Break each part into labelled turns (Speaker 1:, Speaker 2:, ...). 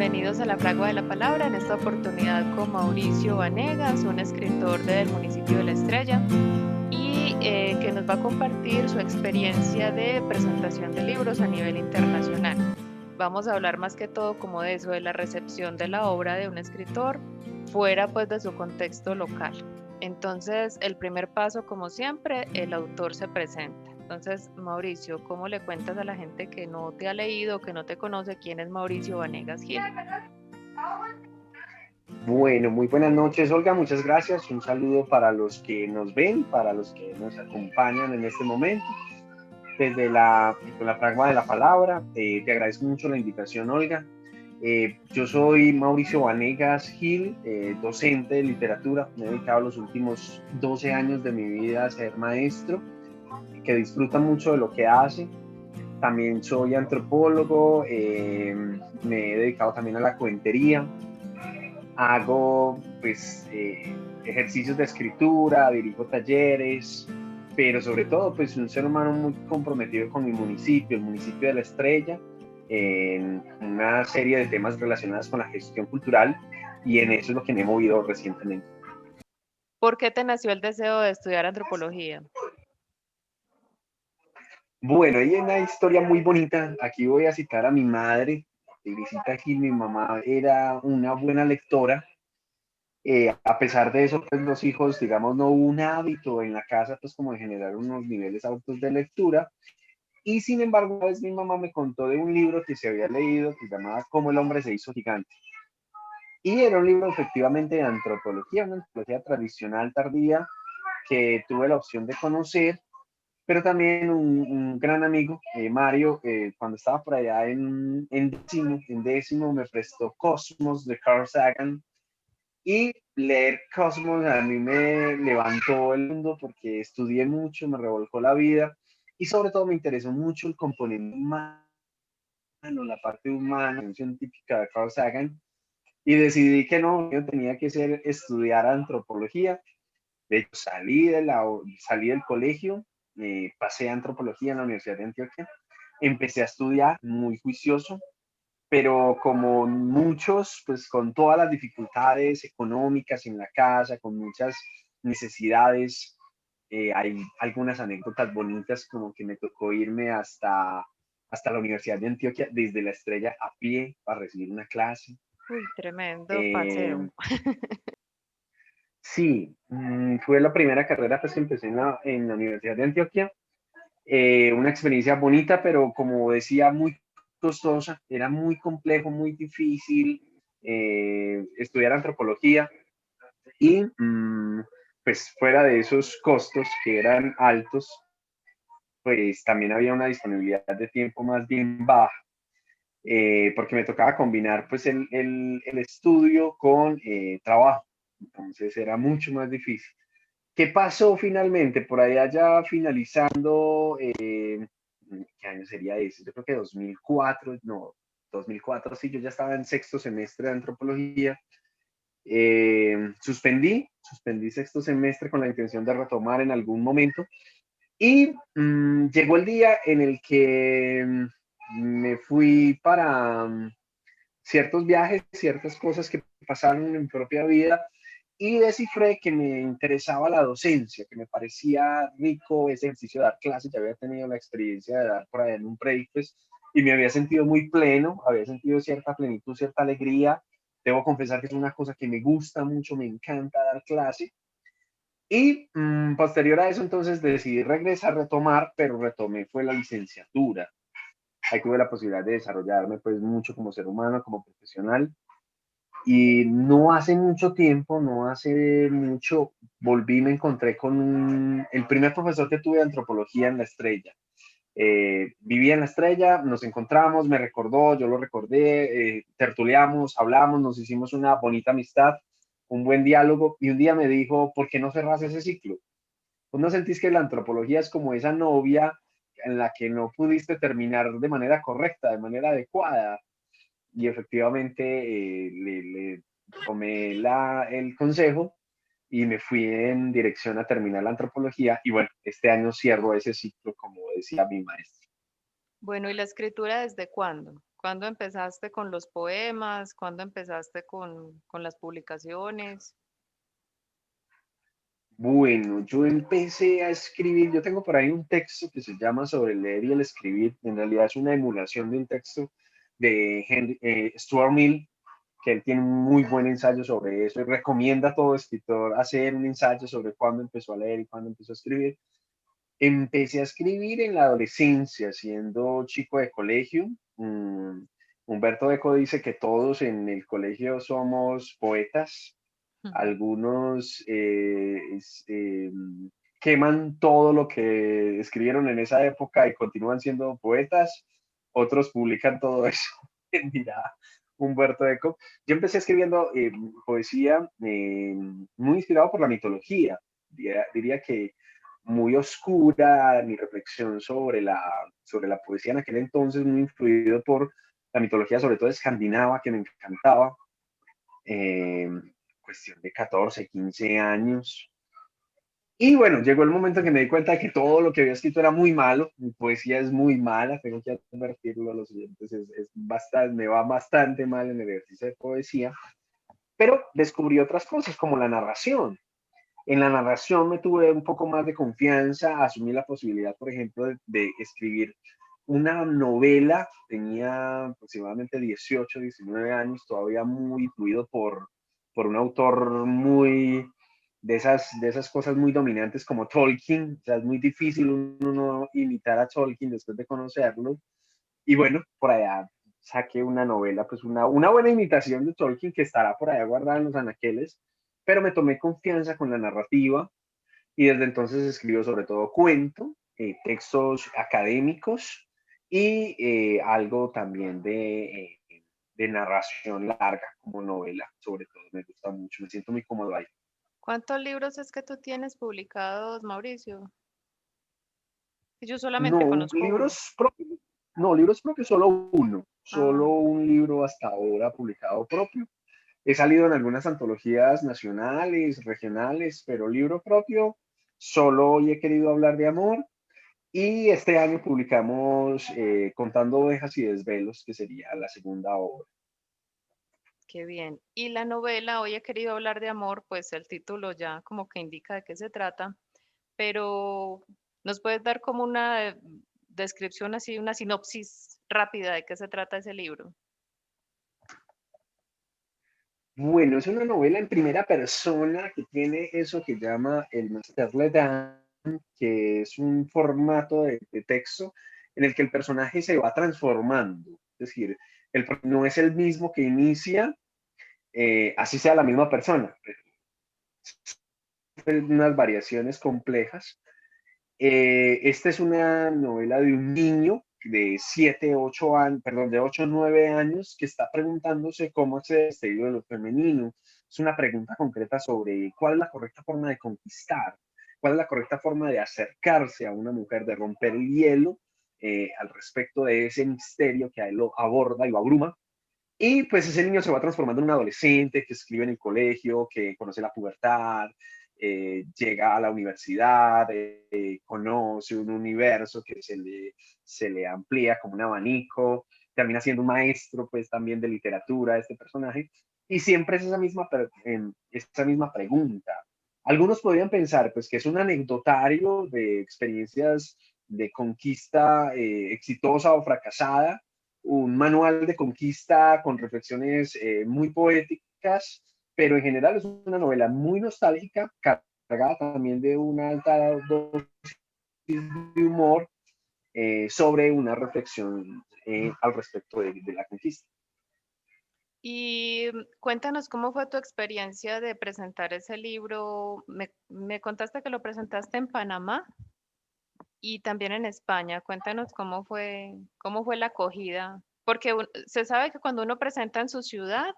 Speaker 1: bienvenidos a La Fragua de la Palabra, en esta oportunidad con Mauricio Vanegas, un escritor del municipio de La Estrella, y que nos va a compartir su experiencia de presentación de libros a nivel internacional. Vamos a hablar más que todo como de eso, de la recepción de la obra de un escritor fuera pues de su contexto local. Entonces, el primer paso, como siempre, el autor se presenta. Entonces, Mauricio, ¿cómo le cuentas a la gente que no te ha leído, que no te conoce, quién es Mauricio Vanegas Gil?
Speaker 2: Bueno, muy buenas noches, Olga. Muchas gracias. Un saludo para los que nos ven, para los que nos acompañan en este momento. Desde la Fragua de la Palabra, te agradezco mucho la invitación, Olga. Yo soy Mauricio Vanegas Gil, docente de literatura. Me he dedicado los últimos 12 años de mi vida a ser maestro, que disfruta mucho de lo que hace. También soy antropólogo, me he dedicado también a la cuentería. Hago pues ejercicios de escritura, dirijo talleres, pero sobre todo pues un ser humano muy comprometido con mi municipio, el municipio de La Estrella, en una serie de temas relacionados con la gestión cultural, y en eso es lo que me he movido recientemente.
Speaker 1: ¿Por qué te nació el deseo de estudiar antropología?
Speaker 2: Bueno, hay una historia muy bonita. Aquí voy a citar a mi madre. De visita aquí, mi mamá era una buena lectora. A pesar de eso, pues los hijos, digamos, no hubo un hábito en la casa, pues como de generar unos niveles altos de lectura. Y sin embargo, una vez mi mamá me contó de un libro que se había leído que se llamaba Cómo el hombre se hizo gigante. Y era un libro efectivamente de antropología, una antropología tradicional tardía que tuve la opción de conocer, pero también un gran amigo, Mario, cuando estaba por allá en décimo, me prestó Cosmos de Carl Sagan. Y leer Cosmos a mí me levantó el mundo porque estudié mucho, me revolcó la vida y sobre todo me interesó mucho el componente humano, la parte humana, científica de Carl Sagan, y decidí que no, yo tenía que estudiar antropología. De hecho, salí del colegio, pasé a antropología en la Universidad de Antioquia, empecé a estudiar muy juicioso, pero como muchos, pues con todas las dificultades económicas en la casa, con muchas necesidades, hay algunas anécdotas bonitas, como que me tocó irme hasta la Universidad de Antioquia desde La Estrella a pie para recibir una clase.
Speaker 1: Uy, tremendo
Speaker 2: Eh,
Speaker 1: paseo.
Speaker 2: sí, fue la primera carrera pues, que empecé en la Universidad de Antioquia. Una experiencia bonita, pero como decía, muy costosa, era muy complejo, muy difícil estudiar antropología y pues fuera de esos costos que eran altos, pues también había una disponibilidad de tiempo más bien baja, porque me tocaba combinar pues el estudio con trabajo, entonces era mucho más difícil. ¿Qué pasó finalmente? Por allá ya finalizando, ¿qué año sería ese? Yo creo que 2004, no, 2004, sí, yo ya estaba en sexto semestre de antropología. Suspendí sexto semestre con la intención de retomar en algún momento. Y llegó el día en el que me fui para ciertos viajes, ciertas cosas que pasaron en mi propia vida, y descifré que me interesaba la docencia, que me parecía rico ese ejercicio de dar clases. Ya había tenido la experiencia de dar por ahí en un break, pues, y me había sentido muy pleno, había sentido cierta plenitud, cierta alegría. Debo confesar que es una cosa que me gusta mucho, me encanta dar clase. Y posterior a eso, entonces decidí regresar, retomar, pero retomé fue la licenciatura. Ahí tuve la posibilidad de desarrollarme pues mucho como ser humano, como profesional. Y no hace mucho tiempo, no hace mucho, volví y me encontré con el primer profesor que tuve de antropología en La Estrella. Vivía en La Estrella, nos encontramos, me recordó, yo lo recordé, tertuleamos, hablamos, nos hicimos una bonita amistad, un buen diálogo, y un día me dijo, ¿por qué no cerras ese ciclo? ¿Vos no sentís que la antropología es como esa novia en la que no pudiste terminar de manera correcta, de manera adecuada? Y efectivamente le tomé el consejo y me fui en dirección a terminar la antropología, y bueno, este año cierro ese ciclo como decía mi maestro.
Speaker 1: Bueno, ¿y la escritura desde cuándo? ¿Cuándo empezaste con los poemas? ¿Cuándo empezaste con las publicaciones?
Speaker 2: Bueno, yo empecé a escribir, yo tengo por ahí un texto que se llama Sobre el leer y el escribir, en realidad es una emulación de un texto de Stuart Mill, que él tiene un muy buen ensayo sobre eso y recomienda a todo escritor hacer un ensayo sobre cuándo empezó a leer y cuándo empezó a escribir. Empecé a escribir en la adolescencia, siendo chico de colegio. Humberto Eco dice que todos en el colegio somos poetas. Algunos queman todo lo que escribieron en esa época y continúan siendo poetas. Otros publican todo eso. Mira, Humberto Eco. Yo empecé escribiendo poesía muy inspirado por la mitología. Diría que muy oscura mi reflexión sobre la poesía en aquel entonces, muy influido por la mitología, sobre todo escandinava, que me encantaba. Eh, Cuestión de 14, 15 años. Y bueno, llegó el momento en que me di cuenta de que todo lo que había escrito era muy malo, mi poesía es muy mala, tengo que advertirlo a los oyentes, es bastante, me va bastante mal en el ejercicio de poesía, pero descubrí otras cosas como la narración. En la narración me tuve un poco más de confianza, asumí la posibilidad, por ejemplo, de escribir una novela, tenía aproximadamente 18, 19 años, todavía muy influido por un autor muy de esas cosas muy dominantes como Tolkien. O sea, es muy difícil uno no imitar a Tolkien después de conocerlo. Y bueno, por allá saqué una novela, pues una buena imitación de Tolkien que estará por allá guardada en los anaqueles, pero me tomé confianza con la narrativa y desde entonces escribo sobre todo cuento, textos académicos y algo también de narración larga como novela, sobre todo me gusta mucho, me siento muy cómodo ahí.
Speaker 1: ¿Cuántos libros es que tú tienes publicados, Mauricio? Yo
Speaker 2: No,
Speaker 1: solamente conozco uno.
Speaker 2: libros propios, no, libros propios, solo
Speaker 1: Ah,
Speaker 2: un libro hasta ahora publicado propio. He salido en algunas antologías nacionales, regionales, pero libro propio, solo hoy he querido hablar de amor. Y este año publicamos Contando ovejas y desvelos, que sería la segunda obra.
Speaker 1: qué bien. Y la novela, hoy he querido hablar de amor, pues el título ya como que indica de qué se trata, pero ¿nos puedes dar como una descripción así, una sinopsis rápida de qué se trata ese libro?
Speaker 2: Bueno, es una novela en primera persona que tiene eso que llama el Masterlet, que es un formato de texto en el que el personaje se va transformando. Es decir, no es el mismo que inicia, así sea la misma persona. Unas variaciones complejas. Esta es una novela de un niño de 7, 8 años, perdón, de 8 o 9 años que está preguntándose cómo se destello de lo femenino. Es una pregunta concreta sobre cuál es la correcta forma de conquistar, cuál es la correcta forma de acercarse a una mujer, de romper el hielo al respecto de ese misterio que a él lo aborda y lo abruma. Y pues ese niño se va transformando en un adolescente que escribe en el colegio, que conoce la pubertad, llega a la universidad, conoce un universo que se le amplía como un abanico, termina siendo un maestro pues también de literatura este personaje, y siempre es esa misma pregunta. Algunos podrían pensar pues que es un anecdotario de experiencias de conquista exitosa o fracasada, un manual de conquista con reflexiones muy poéticas, pero en general es una novela muy nostálgica, cargada también de una alta dosis de humor sobre una reflexión al respecto de la conquista.
Speaker 1: Y cuéntanos cómo fue tu experiencia de presentar ese libro. Me contaste que lo presentaste en Panamá y también en España. Cuéntanos cómo fue la acogida. Porque se sabe que cuando uno presenta en su ciudad,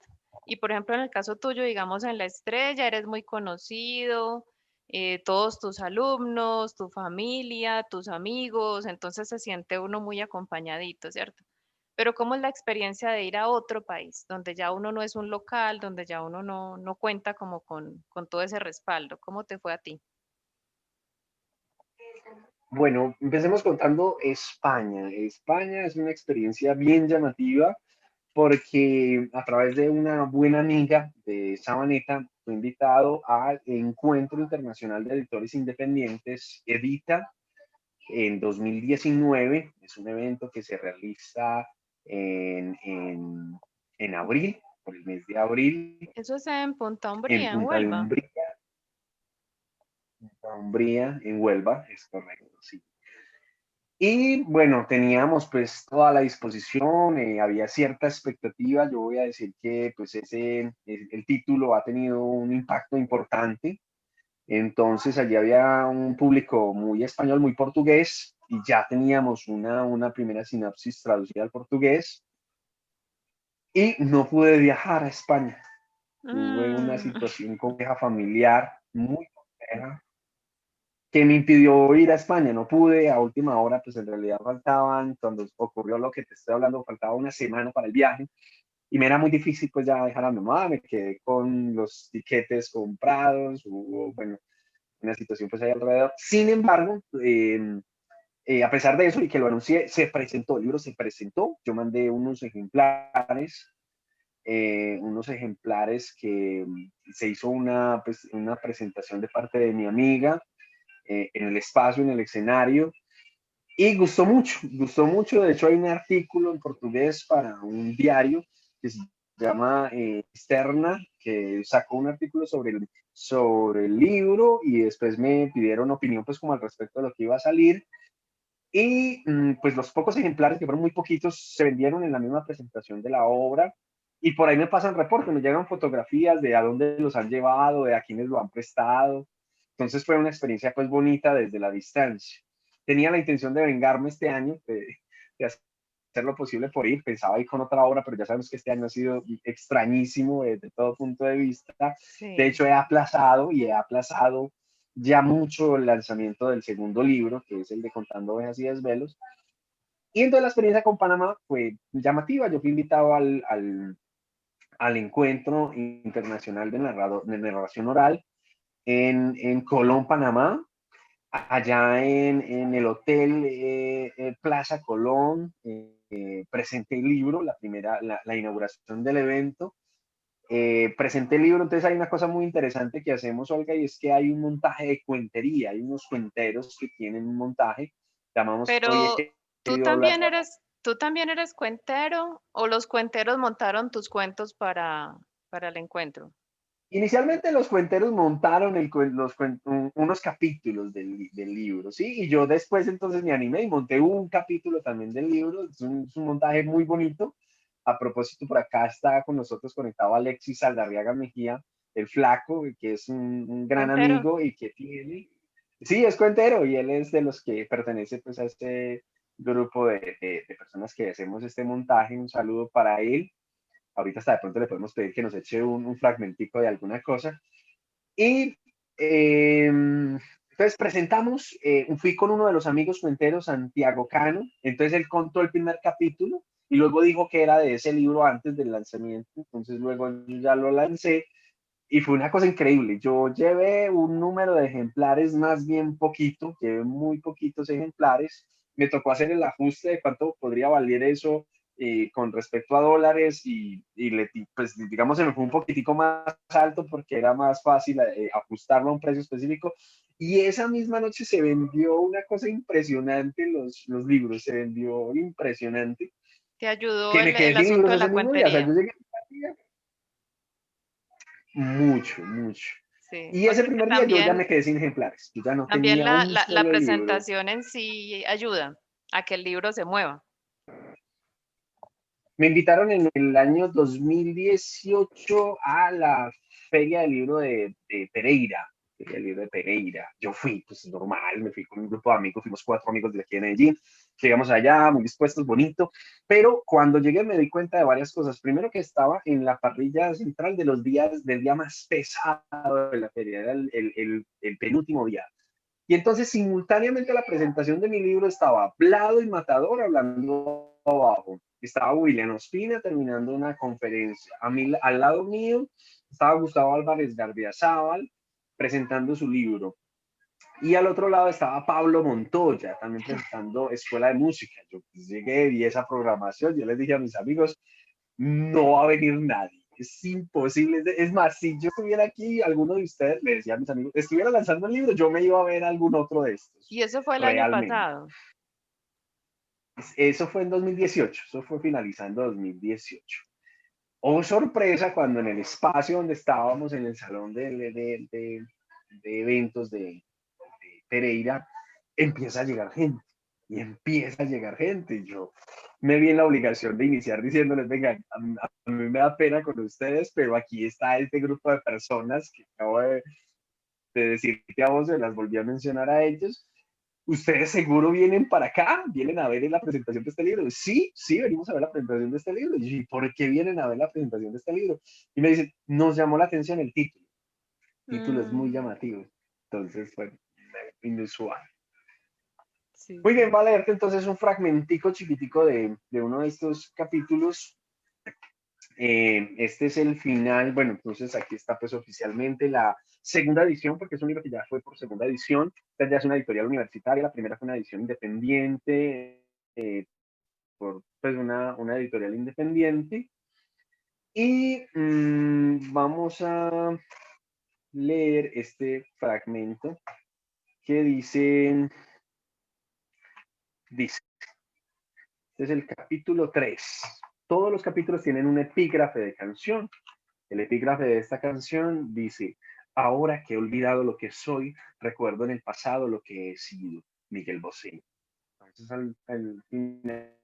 Speaker 1: y por ejemplo en el caso tuyo, digamos en La Estrella, eres muy conocido, todos tus alumnos, tu familia, tus amigos, entonces se siente uno muy acompañadito, ¿cierto? Pero ¿cómo es la experiencia de ir a otro país, donde ya uno no es un local, donde ya uno no cuenta como con todo ese respaldo? ¿Cómo te fue a ti?
Speaker 2: Bueno, empecemos contando España. España es una experiencia bien llamativa porque a través de una buena amiga de Sabaneta fue invitado al Encuentro Internacional de Editores Independientes, Edita, en 2019. Es un evento que se realiza en, en, en abril, por el mes de abril,
Speaker 1: Eso es en Punta
Speaker 2: en
Speaker 1: Umbría, en
Speaker 2: Punta de
Speaker 1: Huelva.
Speaker 2: Umbría, en Huelva, es correcto, sí. Y bueno, teníamos pues toda la disposición, había cierta expectativa. Yo voy a decir que pues el título ha tenido un impacto importante. Entonces allí había un público muy español, muy portugués, y ya teníamos una primera sinapsis traducida al portugués. Y no pude viajar a España. Tuve una
Speaker 1: Mm,
Speaker 2: situación compleja familiar muy compleja que me impidió ir a España. No pude, a última hora, pues en realidad faltaban, cuando ocurrió lo que te estoy hablando, faltaba una semana para el viaje y me era muy difícil pues ya dejar a mi mamá, me quedé con los tiquetes comprados, hubo, bueno, una situación pues ahí alrededor. Sin embargo, a pesar de eso y que lo anuncié, se presentó, el libro se presentó, yo mandé unos ejemplares que se hizo pues, una presentación de parte de mi amiga, en el espacio, en el escenario, y gustó mucho. De hecho, hay un artículo en portugués para un diario que se llama Externa, que sacó un artículo sobre el libro y después me pidieron opinión pues como al respecto de lo que iba a salir. Y pues los pocos ejemplares, que fueron muy poquitos, se vendieron en la misma presentación de la obra. Y por ahí me pasan reportes, me llegan fotografías de a dónde los han llevado, de a quienes lo han prestado. Entonces fue una experiencia pues bonita desde la distancia. Tenía la intención de vengarme este año, de hacer lo posible por ir. Pensaba ir con otra obra, pero ya sabemos que este año ha sido extrañísimo desde todo punto de vista. De
Speaker 1: sí.
Speaker 2: hecho, he aplazado y he aplazado ya mucho el lanzamiento del segundo libro, que es el de Contando Ovejas y Desvelos. Y entonces la experiencia con Panamá fue llamativa. Yo fui invitado al encuentro internacional de narración oral en Colón, Panamá, allá en el hotel Plaza Colón. Presenté el libro, la inauguración del evento. Presenté el libro, entonces hay una cosa muy interesante que hacemos, Olga, y es que hay un montaje de cuentería, hay unos cuenteros que tienen un montaje, llamamos Hoy
Speaker 1: Pero
Speaker 2: he querido hablar.
Speaker 1: tú también eres cuentero o los cuenteros montaron tus cuentos para el encuentro.
Speaker 2: Inicialmente los cuenteros montaron unos capítulos del libro, ¿sí? Y yo después entonces me animé y monté un capítulo también del libro. Es un montaje muy bonito. A propósito, por acá está con nosotros conectado Alexis Saldarriaga Mejía, el flaco, que es un gran
Speaker 1: Cuentero.
Speaker 2: amigo y que tiene... Sí, es cuentero y él es de los que pertenece pues a este grupo de personas que hacemos este montaje. Un saludo para él. Ahorita hasta de pronto le podemos pedir que nos eche un fragmentico de alguna cosa. Y entonces presentamos, fui con uno de los amigos cuenteros, Santiago Cano. Entonces él contó el primer capítulo y luego dijo que era de ese libro antes del lanzamiento. Entonces luego yo ya lo lancé y fue una cosa increíble. Yo llevé un número de ejemplares más bien poquito, llevé muy poquitos ejemplares. Me tocó hacer el ajuste de cuánto podría valer eso con respecto a dólares pues digamos se me fue un poquitico más alto porque era más fácil ajustarlo a un precio específico. Y esa misma noche se vendió una cosa impresionante, los libros, se vendió impresionante,
Speaker 1: Te ayudó
Speaker 2: que me
Speaker 1: el
Speaker 2: quedé sin libros
Speaker 1: asunto de
Speaker 2: ese
Speaker 1: la
Speaker 2: mismo día. O sea, yo
Speaker 1: cuentería.
Speaker 2: llegué mucho, mucho.
Speaker 1: Sí,
Speaker 2: Y ese
Speaker 1: porque
Speaker 2: primer día yo ya me quedé sin ejemplares. Yo ya no
Speaker 1: también
Speaker 2: tenía un
Speaker 1: la
Speaker 2: solo libro.
Speaker 1: presentación en sí ayuda a que el libro se mueva.
Speaker 2: Me invitaron en el año 2018 a la Feria del Libro de Pereira. Feria del Libro de Pereira. Yo fui, pues normal, me fui con un grupo de amigos, fuimos 4 amigos de aquí de Medellín. Llegamos allá, muy dispuestos, bonito. Pero cuando llegué me di cuenta de varias cosas. Primero que estaba en la parrilla central de los días, del día más pesado de la feria, era el penúltimo día. Y entonces, simultáneamente a la presentación de mi libro, estaba Blado y Matador hablando abajo. Estaba William Ospina terminando una conferencia. Al lado mío estaba Gustavo Álvarez Gardiazabal presentando su libro. Y al otro lado estaba Pablo Montoya, también presentando Escuela de Música. Yo pues, llegué, vi esa programación, yo les dije a mis amigos, no va a venir nadie, es imposible. Es más, si yo estuviera aquí, alguno de ustedes, le decía a mis amigos, estuviera lanzando el libro, yo me iba a ver algún otro de estos,
Speaker 1: Y eso fue el año
Speaker 2: realmente.
Speaker 1: pasado.
Speaker 2: Eso fue en 2018, eso fue finalizando 2018. Oh, sorpresa, cuando en el espacio donde estábamos, en el salón de eventos de Pereira, empieza a llegar gente y empieza a llegar gente. Y yo me vi en la obligación de iniciar diciéndoles, venga, a mí me da pena con ustedes, pero aquí está este grupo de personas que acabo de decirte a vos, se las volví a mencionar a ellos. ¿Ustedes seguro vienen para acá? ¿Vienen a ver la presentación de este libro? Sí, sí, venimos a ver la presentación de este libro. Y yo, ¿por qué vienen a ver la presentación de este libro? Y me dicen, nos llamó la atención el título. El título es muy
Speaker 1: Mm,
Speaker 2: llamativo. Entonces, bueno, inusual.
Speaker 1: sí,
Speaker 2: Muy bien,
Speaker 1: sí.
Speaker 2: va a leerte entonces un fragmentico chiquitico de uno de estos capítulos. Este es el final. Bueno, entonces aquí está pues oficialmente la segunda edición, porque es un libro que ya fue por segunda edición. Esta ya es una editorial universitaria, la primera fue una edición independiente, por pues una editorial independiente. Y vamos a leer este fragmento que dice, este es el capítulo 3. Todos los capítulos tienen un epígrafe de canción. El epígrafe de esta canción dice, ahora que he olvidado lo que soy, recuerdo en el pasado lo que he sido. Miguel Bosé. Entonces al final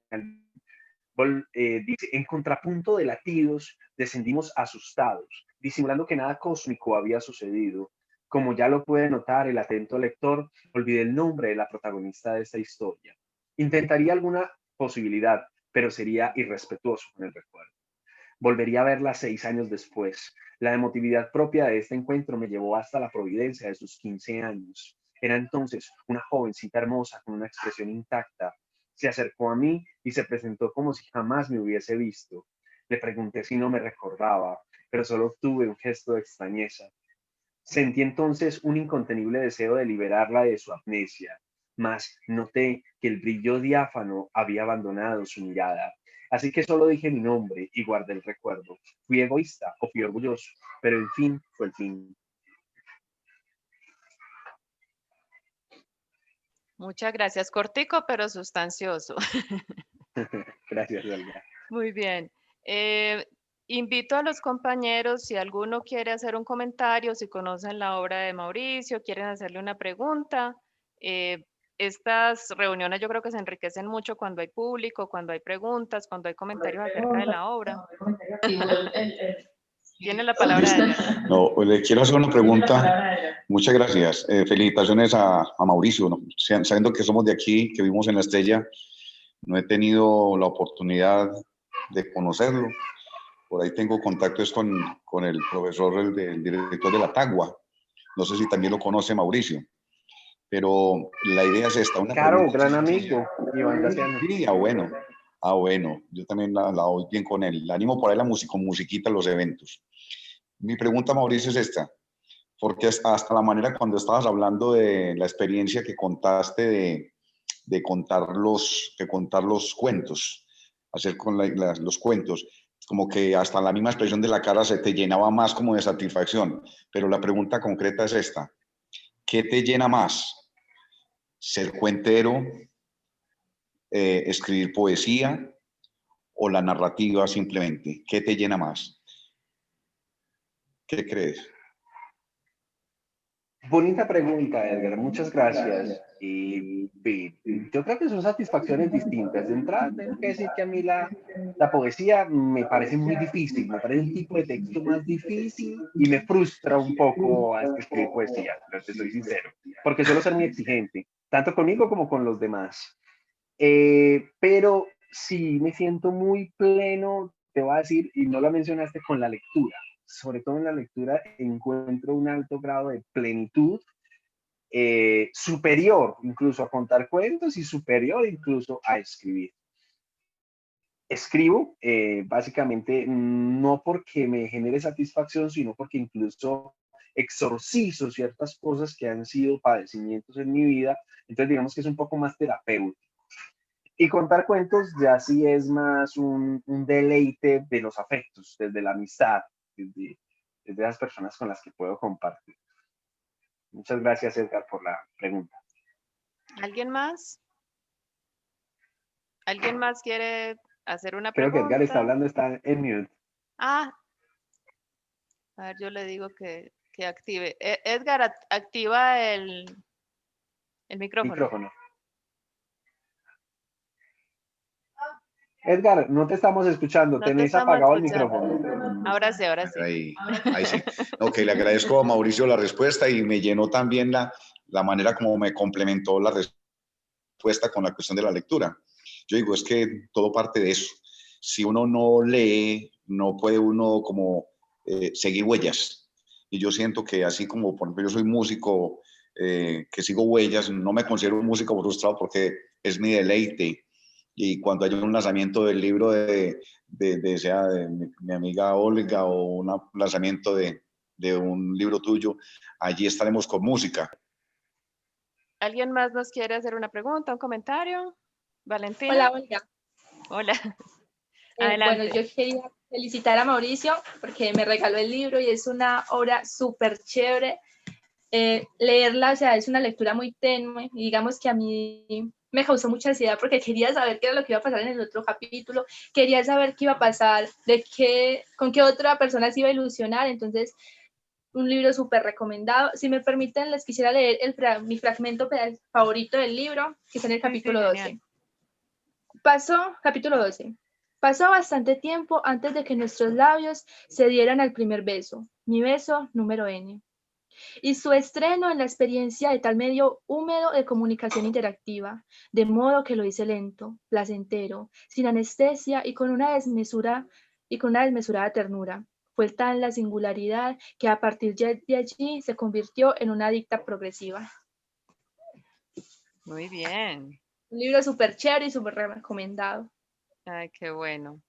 Speaker 2: dice, en contrapunto de latidos, descendimos asustados, disimulando que nada cósmico había sucedido. Como ya lo puede notar el atento lector, olvidé el nombre de la protagonista de esta historia. Intentaría alguna posibilidad, pero sería irrespetuoso con el recuerdo. Volvería a verla 6 años después. La emotividad propia de este encuentro me llevó hasta la Providencia de sus 15 años. Era entonces una jovencita hermosa con una expresión intacta. Se acercó a mí y se presentó como si jamás me hubiese visto. Le pregunté si no me recordaba, pero solo obtuve un gesto de extrañeza. Sentí entonces un incontenible deseo de liberarla de su amnesia, mas noté que el brillo diáfano había abandonado su mirada. Así que solo dije mi nombre y guardé el recuerdo. Fui egoísta o fui orgulloso, pero el fin fue el fin.
Speaker 1: Muchas gracias. Cortico, pero sustancioso.
Speaker 2: Gracias, Olga.
Speaker 1: Muy bien. Eh, Invito a los compañeros, si alguno quiere hacer un comentario, si conocen la obra de Mauricio, quieren hacerle una pregunta. eh, Estas reuniones yo creo que se enriquecen mucho cuando hay público, cuando hay preguntas, cuando hay comentarios acerca de la obra. Tiene la palabra Edgar.
Speaker 3: No, le quiero hacer una pregunta. Muchas gracias. Felicitaciones a Mauricio, ¿no? Sabiendo que somos de aquí, que vivimos en La Estrella, no he tenido la oportunidad de conocerlo. Por ahí tengo contactos con el profesor, el director de la Tagua. No sé si también lo conoce Mauricio, pero la idea es esta, una
Speaker 2: Caro,
Speaker 3: pregunta
Speaker 2: gran
Speaker 3: sencilla.
Speaker 2: amigo, Iván Graciano.
Speaker 3: Sí, bueno. Ah, bueno, yo también la doy bien con él. La animo por ahí con musiquita a los eventos. Mi pregunta, Mauricio, es esta. Porque hasta la manera cuando estabas hablando de la experiencia que contaste de contar los cuentos, hacer con los cuentos, como que hasta la misma expresión de la cara se te llenaba más como de satisfacción. Pero la pregunta concreta es esta: ¿qué te llena más? ¿Ser cuentero, escribir poesía o la narrativa simplemente? ¿Qué te llena más? ¿Qué crees?
Speaker 2: Bonita pregunta, Edgar. Muchas gracias. Yo creo que son satisfacciones distintas. De entrada, tengo que decir que a mí la poesía me parece muy difícil, me parece el tipo de texto más difícil y me frustra un poco a escribir poesía, te soy sincero, porque suelo ser muy exigente, tanto conmigo como con los demás. Pero sí me siento muy pleno, te voy a decir, y no lo mencionaste, con la lectura. Sobre todo en la lectura encuentro un alto grado de plenitud, superior incluso a contar cuentos y superior incluso a escribir. Escribo básicamente no porque me genere satisfacción, sino porque incluso exorcizo ciertas cosas que han sido padecimientos en mi vida. Entonces digamos que es un poco más terapéutico. Y contar cuentos ya sí es más un deleite de los afectos, desde la amistad, desde las personas con las que puedo compartir. Muchas gracias, Edgar, por la pregunta.
Speaker 1: ¿Alguien más? ¿Alguien más quiere hacer una
Speaker 2: Creo que
Speaker 1: pregunta?
Speaker 2: Edgar está hablando, está en mute.
Speaker 1: Ah, a ver, yo le digo que active. Edgar, activa el micrófono.
Speaker 2: Micrófono. Edgar, no te estamos escuchando,
Speaker 1: No te
Speaker 2: tenés
Speaker 1: estamos
Speaker 2: apagado el
Speaker 1: escuchando.
Speaker 2: micrófono.
Speaker 1: Ahora sí, ahora sí.
Speaker 3: Ahí sí. Ok, le agradezco a Mauricio la respuesta y me llenó también la manera como me complementó la respuesta con la cuestión de la lectura. Yo digo, es que todo parte de eso. Si uno no lee, no puede uno como seguir huellas. Y yo siento que así como, por ejemplo, yo soy músico, que sigo huellas, no me considero un músico frustrado porque es mi deleite. Y cuando hay un lanzamiento del libro sea de mi amiga Olga o un lanzamiento de un libro tuyo, allí estaremos con música.
Speaker 1: ¿Alguien más nos quiere hacer una pregunta, un comentario? Valentina.
Speaker 4: Hola, Olga.
Speaker 1: Hola.
Speaker 4: Bueno,
Speaker 1: Adelante.
Speaker 4: yo quería felicitar a Mauricio porque me regaló el libro y es una obra súper chévere. Leerla, o sea, es una lectura muy tenue y digamos que a mí me causó mucha ansiedad porque quería saber qué era lo que iba a pasar en el otro capítulo, quería saber qué iba a pasar, con qué otra persona se iba a ilusionar, entonces un libro súper recomendado. Si me permiten, les quisiera leer mi fragmento favorito del libro, que está en el capítulo 12. Capítulo 12. Pasó bastante tiempo antes de que nuestros labios se dieran al primer beso, mi beso número N, y su estreno en la experiencia de tal medio húmedo de comunicación interactiva, de modo que lo hice lento, placentero, sin anestesia y con una desmesurada ternura. Fue tal la singularidad que a partir de allí se convirtió en una adicta progresiva.
Speaker 1: Muy bien.
Speaker 4: Un libro súper chévere y súper recomendado.
Speaker 1: Ay, qué bueno.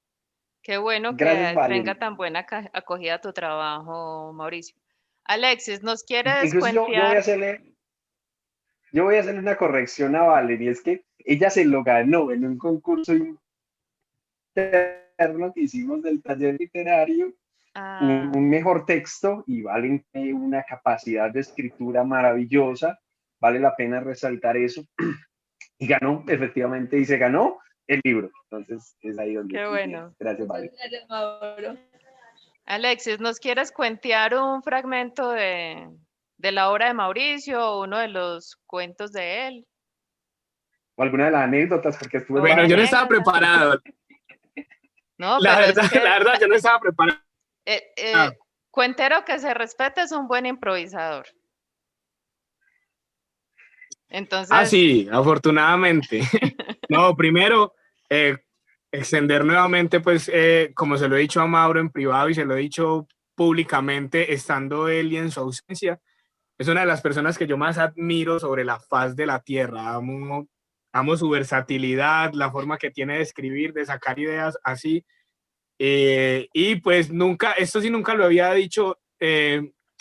Speaker 1: Qué bueno
Speaker 2: Gracias,
Speaker 1: que
Speaker 2: Valen.
Speaker 1: tenga tan buena acogida tu trabajo, Mauricio. Alexis, ¿nos quieres
Speaker 2: Incluso yo voy a hacerle una corrección a Valen, y es que ella se lo ganó en un concurso interno que hicimos del taller literario, un mejor texto, y Valen tiene una capacidad de escritura maravillosa, vale la pena resaltar eso, y ganó, efectivamente, y se ganó el libro. Entonces, es ahí donde...
Speaker 1: Qué bueno.
Speaker 2: Gracias, Valen.
Speaker 4: Gracias, Mauro.
Speaker 1: Alexis, ¿nos quieres cuentear un fragmento de la obra de Mauricio o uno de los cuentos de él?
Speaker 2: O alguna de las anécdotas, porque estuve...
Speaker 5: Bueno, yo no estaba preparado.
Speaker 1: No,
Speaker 5: la
Speaker 1: pero
Speaker 5: verdad,
Speaker 1: es que,
Speaker 5: la verdad, yo no estaba preparado.
Speaker 1: Cuentero que se respete es un buen improvisador. Entonces...
Speaker 5: sí, afortunadamente. No, primero, extender nuevamente, pues, como se lo he dicho a Mauro en privado y se lo he dicho públicamente, estando él y en su ausencia, es una de las personas que yo más admiro sobre la faz de la tierra. Amo su versatilidad, la forma que tiene de escribir, de sacar ideas así. Y pues esto sí nunca lo había dicho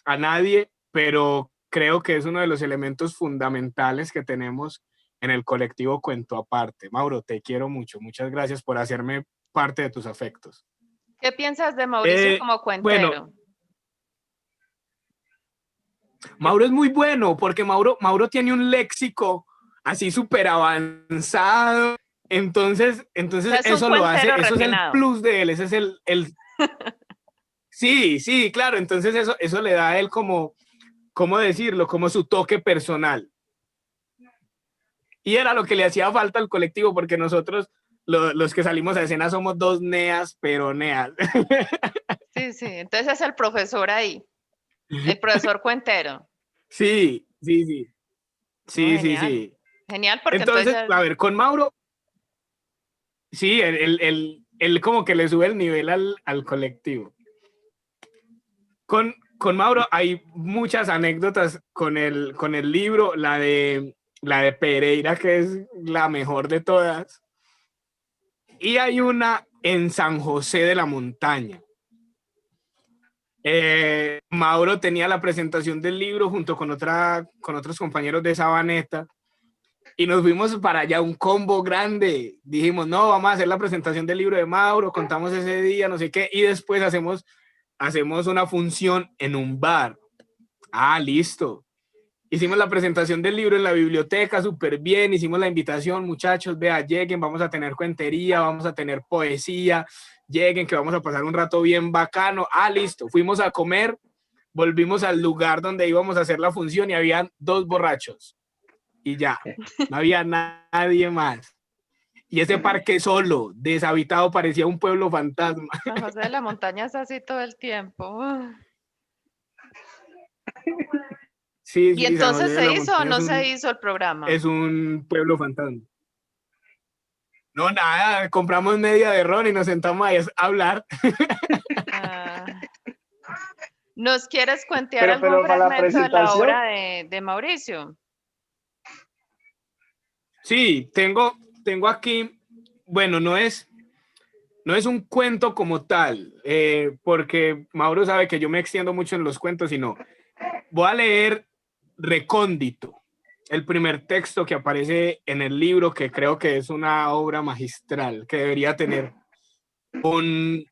Speaker 5: a nadie, pero creo que es uno de los elementos fundamentales que tenemos en el colectivo Cuento Aparte. Mauro, te quiero mucho. Muchas gracias por hacerme parte de tus afectos.
Speaker 1: ¿Qué piensas de Mauricio como cuentero?
Speaker 5: Bueno, Mauro es muy bueno porque Mauro tiene un léxico así súper avanzado. Entonces eso lo hace, eso
Speaker 1: refinado.
Speaker 5: es el plus de él, ese es el Sí, claro, entonces eso le da a él como, ¿cómo decirlo? Como su toque personal. Y era lo que le hacía falta al colectivo, porque nosotros, los que salimos a escena, somos dos neas, pero neas.
Speaker 1: Sí, entonces es el profesor ahí, el profesor cuentero.
Speaker 5: Sí.
Speaker 1: Genial, porque
Speaker 5: entonces, a ver, con Mauro, sí, él como que le sube el nivel al colectivo. Con Mauro hay muchas anécdotas con el libro, la de Pereira, que es la mejor de todas. Y hay una en San José de la Montaña. Mauro tenía la presentación del libro junto con otros compañeros de Sabaneta y nos fuimos para allá, un combo grande. Dijimos, no, vamos a hacer la presentación del libro de Mauro, contamos ese día, no sé qué, y después hacemos una función en un bar. Ah, listo. Hicimos la presentación del libro en la biblioteca, súper bien, hicimos la invitación, muchachos, vea, lleguen, vamos a tener cuentería, vamos a tener poesía, lleguen, que vamos a pasar un rato bien bacano. Ah, listo, fuimos a comer, volvimos al lugar donde íbamos a hacer la función y habían 2 borrachos. Y ya, no había nadie más. Y ese parque solo, deshabitado, parecía un pueblo fantasma.
Speaker 1: San José de la Montaña es así todo el tiempo.
Speaker 5: Sí,
Speaker 1: ¿Y
Speaker 5: sí, San José
Speaker 1: entonces
Speaker 5: de
Speaker 1: se
Speaker 5: la
Speaker 1: hizo o
Speaker 5: Montaña
Speaker 1: no se hizo el programa?
Speaker 5: es un pueblo fantasma. No, nada, compramos media de ron y nos sentamos ahí a hablar.
Speaker 1: Ah, ¿nos quieres cuentear algún
Speaker 2: Pero para la
Speaker 1: fragmento de la
Speaker 2: presentación,
Speaker 1: obra de Mauricio?
Speaker 5: Sí, tengo aquí, bueno, no es un cuento como tal, porque Mauro sabe que yo me extiendo mucho en los cuentos, sino voy a leer Recóndito, el primer texto que aparece en el libro, que creo que es una obra magistral, que debería tener un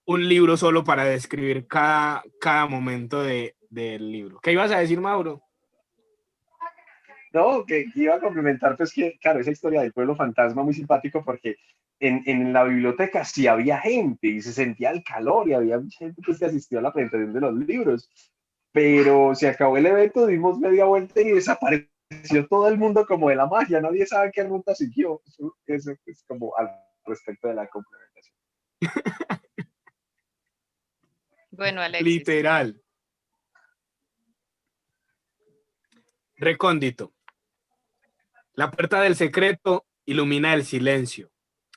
Speaker 5: libro solo para describir cada momento del libro. ¿Qué ibas a decir, Mauro?
Speaker 2: no, que iba a complementar, pues que, claro, esa historia del pueblo fantasma muy simpático porque en la biblioteca sí había gente y se sentía el calor y había mucha gente pues, que asistió a la presentación de los libros, pero se acabó el evento, dimos media vuelta y desapareció todo el mundo como de la magia, nadie sabe qué ruta siguió. Eso es como al respecto de la complementación.
Speaker 1: Bueno, Alexis.
Speaker 5: Literal. Recóndito. La puerta del secreto ilumina el silencio.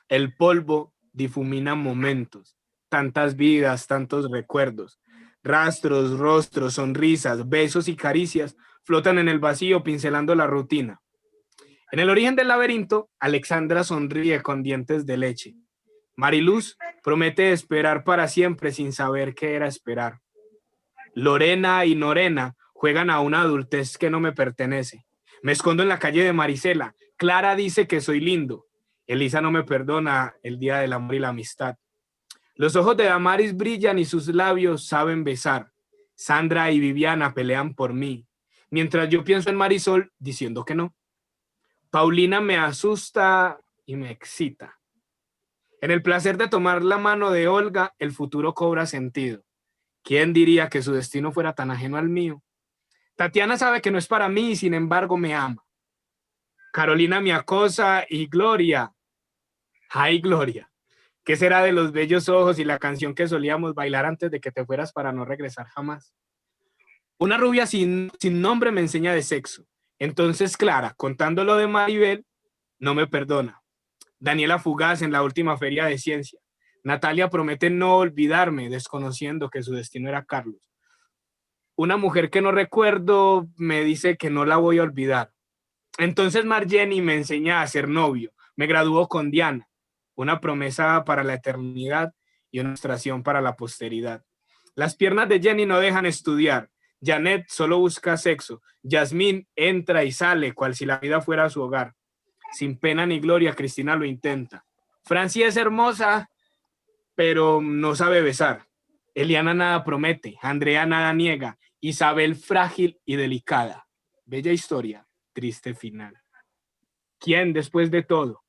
Speaker 5: El polvo difumina momentos, tantas vidas, tantos recuerdos. Rastros, rostros, sonrisas, besos y caricias flotan en el vacío pincelando la rutina. En el origen del laberinto, Alexandra sonríe con dientes de leche. Mariluz promete esperar para siempre sin saber qué era esperar. Lorena y Norena juegan a una adultez que no me pertenece. Me escondo en la calle de Marisela. Clara dice que soy lindo. Elisa no me perdona el día del amor y la amistad. Los ojos de Damaris brillan y sus labios saben besar. Sandra y Viviana pelean por mí, mientras yo pienso en Marisol diciendo que no. Paulina me asusta y me excita. En el placer de tomar la mano de Olga, el futuro cobra sentido. ¿Quién diría que su destino fuera tan ajeno al mío? Tatiana sabe que no es para mí y sin embargo me ama. Carolina me acosa y Gloria. ¡Ay, Gloria! ¿Qué será de los bellos ojos y la canción que solíamos bailar antes de que te fueras para no regresar jamás? Una rubia sin nombre me enseña de sexo. Entonces Clara, contando lo de Maribel, no me perdona. Daniela Fugaz en la última feria de ciencia. Natalia promete no olvidarme, desconociendo que su destino era Carlos. Una mujer que no recuerdo me dice que no la voy a olvidar. Entonces Marjeni me enseña a ser novio. Me graduó con Diana, una promesa para la eternidad y una ilustración para la posteridad. Las piernas de Jenny no dejan estudiar. Janet solo busca sexo. Yasmín entra y sale, cual si la vida fuera su hogar. Sin pena ni gloria, Cristina lo intenta. Francia es hermosa, pero no sabe besar. Eliana nada promete, Andrea nada niega, Isabel frágil y delicada. Bella historia, triste final. ¿Quién después de todo?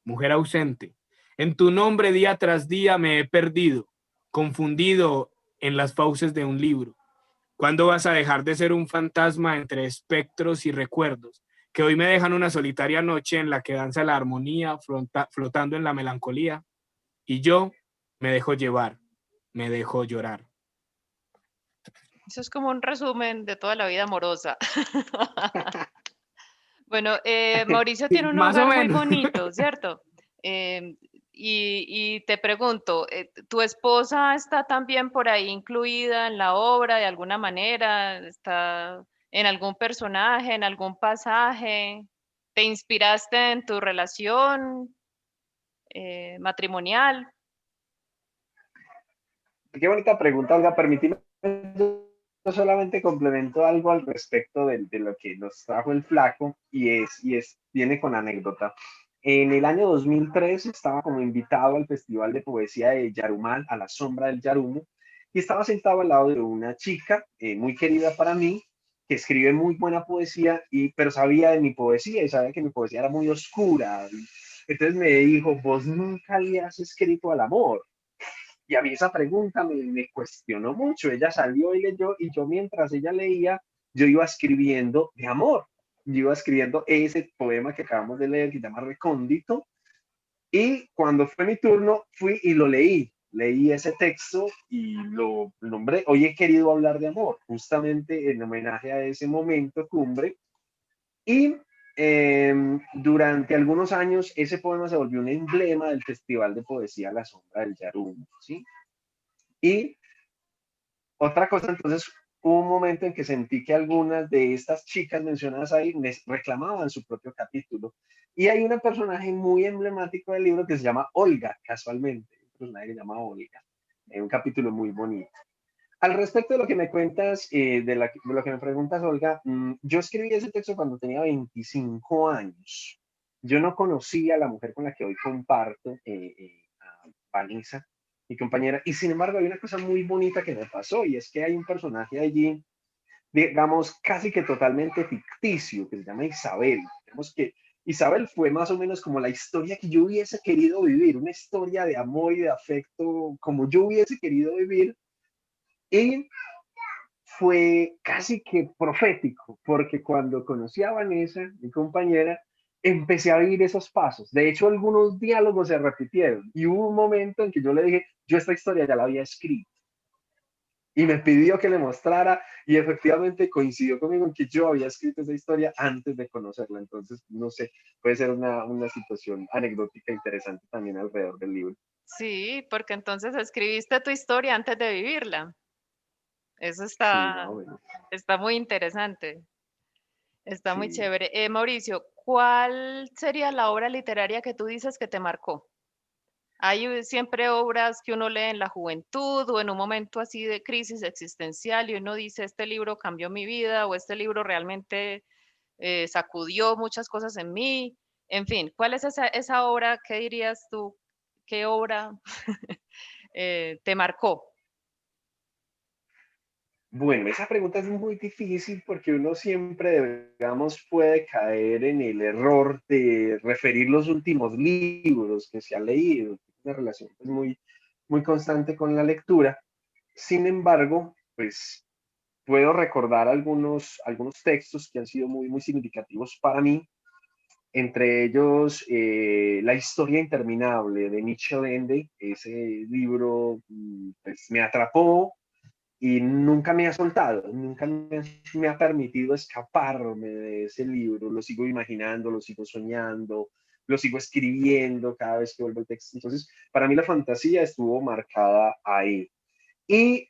Speaker 5: Mujer ausente. En tu nombre día tras día me he perdido, confundido en las fauces de un libro. ¿Cuándo vas a dejar de ser un fantasma entre espectros y recuerdos, que hoy me dejan una solitaria noche en la que danza la armonía, flotando en la melancolía? Y yo me dejo llevar, me dejo llorar.
Speaker 1: Eso es como un resumen de toda la vida amorosa. Bueno, Mauricio tiene un
Speaker 5: Más o
Speaker 1: hogar muy
Speaker 5: menos.
Speaker 1: bonito, ¿cierto? Y te pregunto, ¿tu esposa está también por ahí incluida en la obra de alguna manera? ¿Está en algún personaje, en algún pasaje? ¿Te inspiraste en tu relación matrimonial?
Speaker 2: Qué bonita pregunta, Olga. Permíteme, yo solamente complemento algo al respecto de lo que nos trajo el flaco viene con anécdota. En el año 2003 estaba como invitado al Festival de Poesía de Yarumal, a la sombra del Yarumo, y estaba sentado al lado de una chica muy querida para mí, que escribe muy buena poesía, pero sabía de mi poesía y sabía que mi poesía era muy oscura. Entonces me dijo, vos nunca le has escrito al amor. Y a mí esa pregunta me cuestionó mucho. Ella salió y leyó, y yo mientras ella leía, yo iba escribiendo de amor. Yo iba escribiendo ese poema que acabamos de leer, que se llama Recóndito, y cuando fue mi turno, fui y lo leí. Leí ese texto y lo nombré. Hoy he querido hablar de amor, justamente en homenaje a ese momento cumbre. Y durante algunos años ese poema se volvió un emblema del Festival de Poesía La Sombra del Yarumo, ¿sí? Y otra cosa, entonces, hubo un momento en que sentí que algunas de estas chicas mencionadas ahí me reclamaban su propio capítulo. Y hay un personaje muy emblemático del libro que se llama Olga, casualmente. Un personaje que se llama Olga. Un capítulo muy bonito. Al respecto de lo que me cuentas, de lo que me preguntas, Olga, yo escribí ese texto cuando tenía 25 años. Yo no conocía a la mujer con la que hoy comparto, a Vanessa, mi compañera, y sin embargo hay una cosa muy bonita que me pasó, y es que hay un personaje allí, digamos, casi que totalmente ficticio, que se llama Isabel. Digamos que Isabel fue más o menos como la historia que yo hubiese querido vivir, una historia de amor y de afecto como yo hubiese querido vivir, y fue casi que profético, porque cuando conocí a Vanessa, mi compañera, empecé a vivir esos pasos. De hecho, algunos diálogos se repitieron y hubo un momento en que yo le dije, yo esta historia ya la había escrito. Y me pidió que le mostrara y efectivamente coincidió conmigo en que yo había escrito esa historia antes de conocerla. Entonces, no sé, puede ser una situación anecdótica interesante también alrededor del libro.
Speaker 1: Sí, porque entonces escribiste tu historia antes de vivirla. Eso
Speaker 2: Sí, más o menos.
Speaker 1: está muy interesante, está muy
Speaker 2: Sí.
Speaker 1: chévere. Mauricio, ¿cuál sería la obra literaria que tú dices que te marcó? Hay siempre obras que uno lee en la juventud o en un momento así de crisis existencial y uno dice, este libro cambió mi vida o este libro realmente sacudió muchas cosas en mí. En fin, ¿cuál es esa obra? ¿Qué dirías tú? ¿Qué obra te marcó?
Speaker 2: Bueno, esa pregunta es muy difícil porque uno siempre, digamos, puede caer en el error de referir los últimos libros que se ha leído, una relación pues, muy constante con la lectura. Sin embargo, pues puedo recordar algunos textos que han sido muy significativos para mí, entre ellos La historia interminable de Michel Ende. Ese libro pues, me atrapó y nunca me ha soltado, nunca me ha permitido escaparme de ese libro. Lo sigo imaginando, lo sigo soñando, lo sigo escribiendo cada vez que vuelvo al texto. Entonces, para mí la fantasía estuvo marcada ahí. Y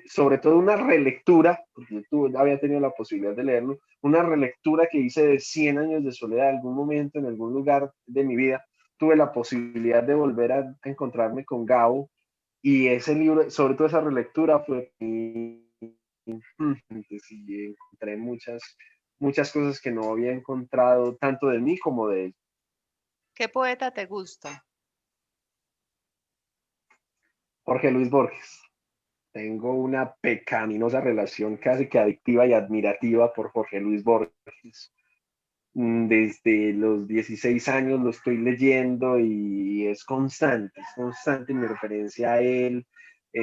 Speaker 2: sobre todo una relectura, porque yo había tenido la posibilidad de leerlo, una relectura que hice de 100 años de soledad. En algún momento, en algún lugar de mi vida, tuve la posibilidad de volver a encontrarme con Gabo, y ese libro, sobre todo esa relectura, fue sí, encontré muchas cosas que no había encontrado tanto de mí como de él.
Speaker 1: ¿Qué poeta te gusta?
Speaker 2: Jorge Luis Borges. Tengo una pecaminosa relación casi que adictiva y admirativa por Jorge Luis Borges. Desde los 16 años lo estoy leyendo y es constante mi referencia a él.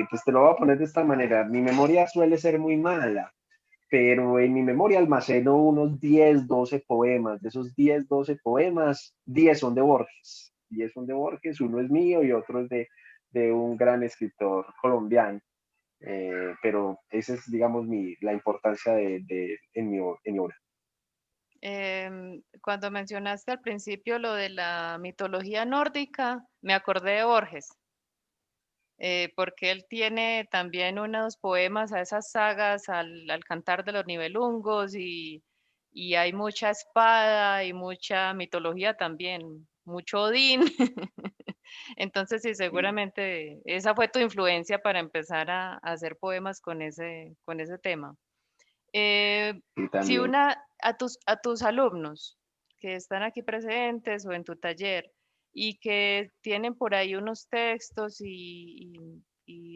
Speaker 2: Pues te lo voy a poner de esta manera. Mi memoria suele ser muy mala, pero en mi memoria almaceno unos 10, 12 poemas. De esos 10, 12 poemas, 10 son de Borges. 10 son de Borges, uno es mío y otro es de un gran escritor colombiano. Pero esa es, digamos, la importancia en mi obra.
Speaker 1: Cuando mencionaste al principio lo de la mitología nórdica, me acordé de Borges, porque él tiene también unos poemas a esas sagas, al cantar de los nivelungos, y hay mucha espada y mucha mitología también, mucho Odín. Entonces, sí, seguramente esa fue tu influencia para empezar a hacer poemas con ese tema.
Speaker 2: Y
Speaker 1: Si
Speaker 2: también.
Speaker 1: a tus alumnos que están aquí presentes o en tu taller y que tienen por ahí unos textos y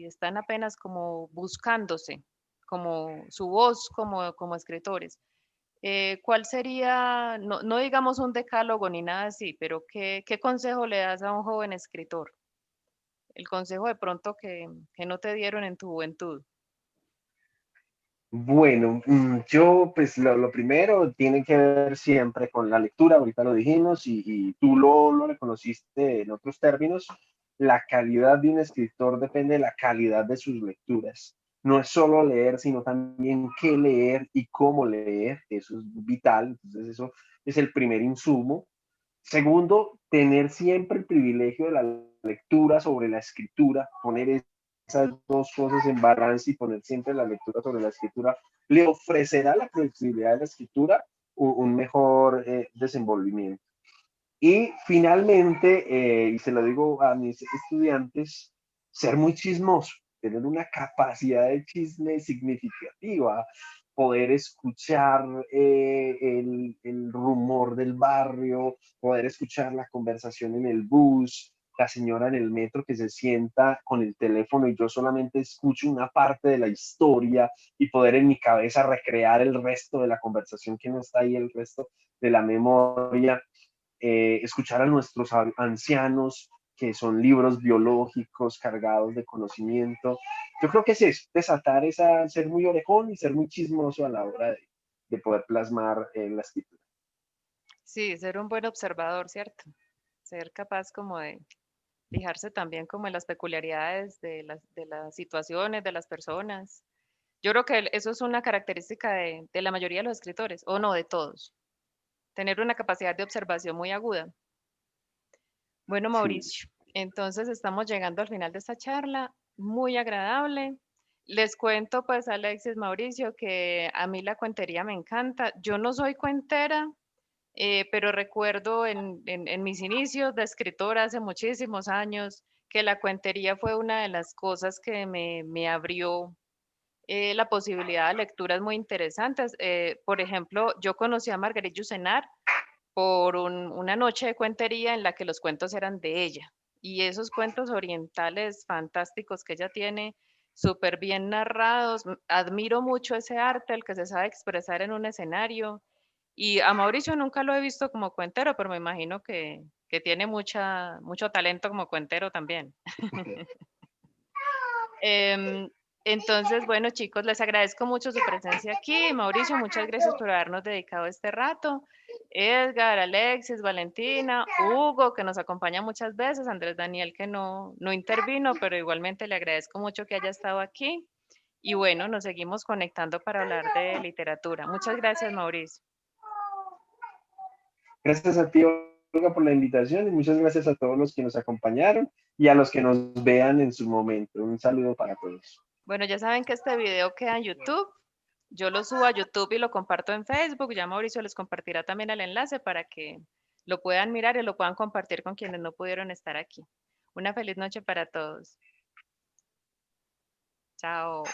Speaker 1: están apenas como buscándose, como su voz como escritores, ¿cuál sería, no digamos un decálogo ni nada así, pero qué consejo le das a un joven escritor? El consejo de pronto que no te dieron en tu juventud.
Speaker 2: Bueno, yo pues lo primero tiene que ver siempre con la lectura, ahorita lo dijimos y tú lo reconociste en otros términos, la calidad de un escritor depende de la calidad de sus lecturas. No es solo leer, sino también qué leer y cómo leer, eso es vital, entonces eso es el primer insumo. Segundo, tener siempre el privilegio de la lectura sobre la escritura, poner esas dos cosas en balance y poner siempre la lectura sobre la escritura, le ofrecerá la flexibilidad de la escritura un mejor desenvolvimiento. Y finalmente, y se lo digo a mis estudiantes, ser muy chismoso, tener una capacidad de chisme significativa, poder escuchar el rumor del barrio, poder escuchar la conversación en el bus, la señora en el metro que se sienta con el teléfono y yo solamente escucho una parte de la historia y poder en mi cabeza recrear el resto de la conversación que no está ahí, el resto de la memoria. Escuchar a nuestros ancianos, que son libros biológicos cargados de conocimiento. Yo creo que es eso, desatar esa, ser muy orejón y ser muy chismoso a la hora de poder plasmar la escritura.
Speaker 1: Sí, ser un buen observador, ¿cierto? Ser capaz como de fijarse también como en las peculiaridades de las situaciones, de las personas. Yo creo que eso es una característica de la mayoría de los escritores, o no de todos, tener una capacidad de observación muy aguda. Bueno,
Speaker 2: Sí.
Speaker 1: Mauricio, entonces estamos llegando al final de esta charla, muy agradable. Les cuento pues, Alexis, Mauricio, que a mí la cuentería me encanta. Yo no soy cuentera, pero recuerdo en mis inicios de escritora hace muchísimos años que la cuentería fue una de las cosas que me abrió la posibilidad de lecturas muy interesantes. Por ejemplo, yo conocí a Marguerite Yourcenar por una noche de cuentería en la que los cuentos eran de ella. Y esos cuentos orientales fantásticos que ella tiene, súper bien narrados. Admiro mucho ese arte, el que se sabe expresar en un escenario. Y a Mauricio nunca lo he visto como cuentero, pero me imagino que tiene mucho talento como cuentero también. Em, entonces, bueno, chicos, les agradezco mucho su presencia aquí. Mauricio, muchas gracias por habernos dedicado este rato. Edgar, Alexis, Valentina, Hugo, que nos acompaña muchas veces, Andrés Daniel, que no intervino, pero igualmente le agradezco mucho que haya estado aquí. Y bueno, nos seguimos conectando para hablar de literatura. Muchas gracias, Mauricio.
Speaker 2: Gracias a ti, Olga, por la invitación y muchas gracias a todos los que nos acompañaron y a los que nos vean en su momento. Un saludo para todos.
Speaker 1: Bueno, ya saben que este video queda en YouTube. Yo lo subo a YouTube y lo comparto en Facebook. Ya Mauricio les compartirá también el enlace para que lo puedan mirar y lo puedan compartir con quienes no pudieron estar aquí. Una feliz noche para todos. Chao.